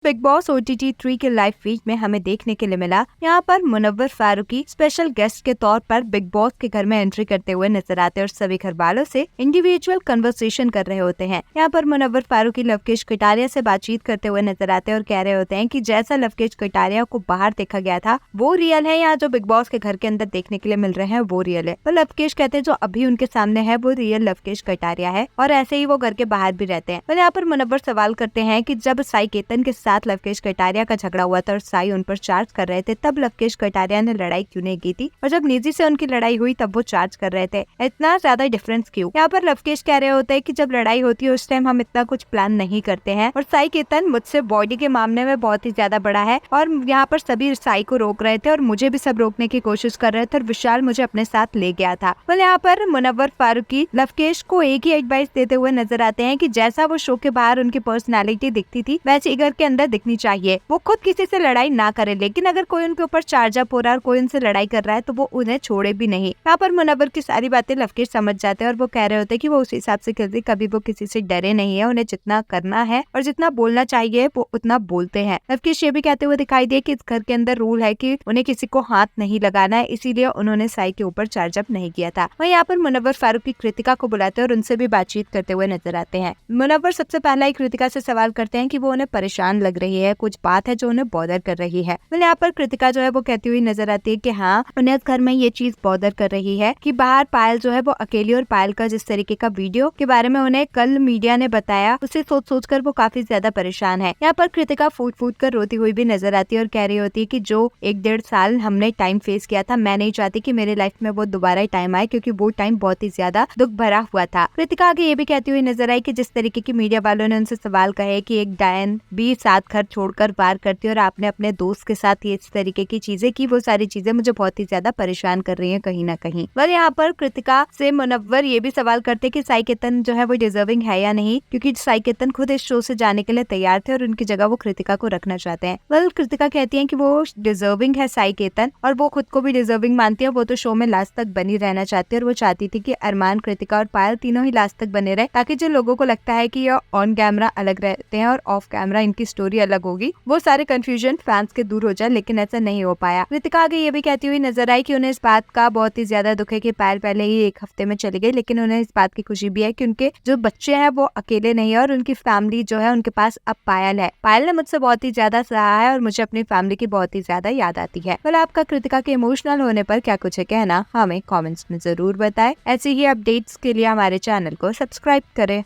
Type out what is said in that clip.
Big boss OTT 3 के live feed में हमें देखने के लिए मिला। यहाँ पर मुनव्वर फारूकी स्पेशल गेस्ट के तौर पर बिग बॉस के घर में एंट्री करते हुए नजर आते हैं और सभी घर वालों से इंडिविजुअल कन्वर्सेशन कर रहे होते हैं। यहाँ पर मुनव्वर फारूकी लवकेश कटारिया से बातचीत करते हुए नजर आते हैं और कह रहे होते हैं कि जैसा लवकेश कटारिया को बाहर देखा गया था वो रियल है, यहाँ जो बिग बॉस के घर के अंदर देखने के लिए मिल रहे हैं वो रियल है। तो लवकेश कहते हैं जो अभी उनके सामने है वो रियल लवकेश कटारिया है और ऐसे ही वो घर के बाहर भी रहते हैं। यहाँ पर मुनव्वर सवाल करते हैं कि जब साई केतन के साथ लवकेश कटारिया का झगड़ा हुआ था और साई उन पर चार्ज कर रहे थे तब लवकेश कटारिया ने लड़ाई क्यों नहीं की थी, और जब निजी से उनकी लड़ाई हुई तब वो चार्ज कर रहे थे, इतना ज्यादा डिफरेंस क्यों। यहाँ पर लवकेश कह रहे होते हैं कि जब लड़ाई होती है उस टाइम हम इतना कुछ प्लान नहीं करते हैं और साई केतन मुझसे बॉडी के मामले में बहुत ही ज्यादा बड़ा है और यहाँ पर सभी साई को रोक रहे थे और मुझे भी सब रोकने की कोशिश कर रहे थे और विशाल मुझे अपने साथ ले गया था। यहाँ पर मुनव्वर फारूकी लवकेश को एक ही एडवाइस देते हुए नजर आते हैं कि जैसा वो शो के बाहर उनकी पर्सनालिटी दिखती थी वैसे घर के अंदर दिखनी चाहिए। वो खुद किसी से लड़ाई ना करे, लेकिन अगर कोई उनके ऊपर चार्ज अप हो रहा है और कोई उनसे लड़ाई कर रहा है तो वो उन्हें छोड़े भी नहीं। यहाँ पर मुनव्वर की सारी बातें लवकेश समझ जाते हैं और वो कह रहे होते हैं कि वो उस हिसाब से करते, कभी वो किसी से डरे नहीं है, उन्हें जितना करना है और जितना बोलना चाहिए वो उतना बोलते हैं। लवकेश ये भी कहते हुए दिखाई दिए कि इस घर के अंदर रूल है कि उन्हें किसी को हाथ नहीं लगाना है, इसीलिए उन्होंने साई के ऊपर चार्ज अप नहीं किया था। वहीं यहाँ पर मुनव्वर फारूकी कृतिका को बुलाते हैं और उनसे भी बातचीत करते हुए नजर आते हैं। मुनव्वर सबसे पहला ही कृतिका से सवाल करते हैं कि वो उन्हें परेशान लग रही है, कुछ बात है जो उन्हें बॉदर कर रही है। यहाँ पर कृतिका जो है वो कहती हुई नजर आती है कि हाँ उन्हें इस घर में ये चीज बॉदर कर रही है कि बाहर पायल जो है वो अकेली, और पायल का जिस तरीके का वीडियो के बारे में उन्हें कल मीडिया ने बताया उसे सोच कर वो काफी ज्यादा परेशान है। यहाँ पर कृतिका फूट फूट कर रोती हुई भी नजर आती है और कह रही होती है कि जो 1-1.5 साल हमने टाइम फेस किया था, मैं नहीं चाहती कि मेरे लाइफ में वो दोबारा टाइम आए क्योंकि वो टाइम बहुत ही ज्यादा दुख भरा हुआ था। कृतिका आगे ये भी कहती हुई नजर आई कि जिस तरीके की मीडिया वालों ने उनसे सवाल कहे कि एक डायन भी 7 घर छोड़कर वार करती है और आपने अपने दोस्त के साथ ये इस तरीके की चीजें की, वो सारी चीजें मुझे बहुत ही ज्यादा परेशान कर रही हैं कहीं ना कहीं। पर यहाँ पर कृतिका से मुनव्वर ये भी सवाल करते कि साई केतन जो है वो डिजर्विंग है या नहीं, क्योंकि साई केतन खुद इस शो से जाने के लिए तैयार थे और उनकी जगह वो कृतिका को रखना चाहते हैं। कृतिका कहती है कि वो डिजर्विंग है साई केतन और वो खुद को भी डिजर्विंग मानती है, वो तो शो में लास्ट तक बनी रहना चाहती है और वो चाहती थी कि अरमान, कृतिका और पायल तीनों ही लास्ट तक बने रहे, ताकि जो लोगों को लगता है कि ये ऑन कैमरा अलग रहते हैं और ऑफ कैमरा इनकी स्टोरी अलग होगी, वो सारे कंफ्यूजन फैंस के दूर हो जाए, लेकिन ऐसा नहीं हो पाया। कृतिका आगे ये भी कहती हुई नजर आई कि उन्हें इस बात का बहुत ही ज्यादा दुख है कि पायल पहले ही 1 हफ्ते में चली गई, लेकिन उन्हें इस बात की खुशी भी है कि उनके जो बच्चे हैं वो अकेले नहीं है और उनकी फैमिली जो है उनके पास अब पायल है। पायल ने मुझसे बहुत ही ज्यादा सहा है और मुझे अपनी फैमिली की बहुत ही ज्यादा याद आती है। आपका कृतिका के इमोशनल होने पर क्या कुछ है कहना, हमें कमेंट्स में जरूर बताएं। ऐसे ही अपडेट्स के लिए हमारे चैनल को सब्सक्राइब करें।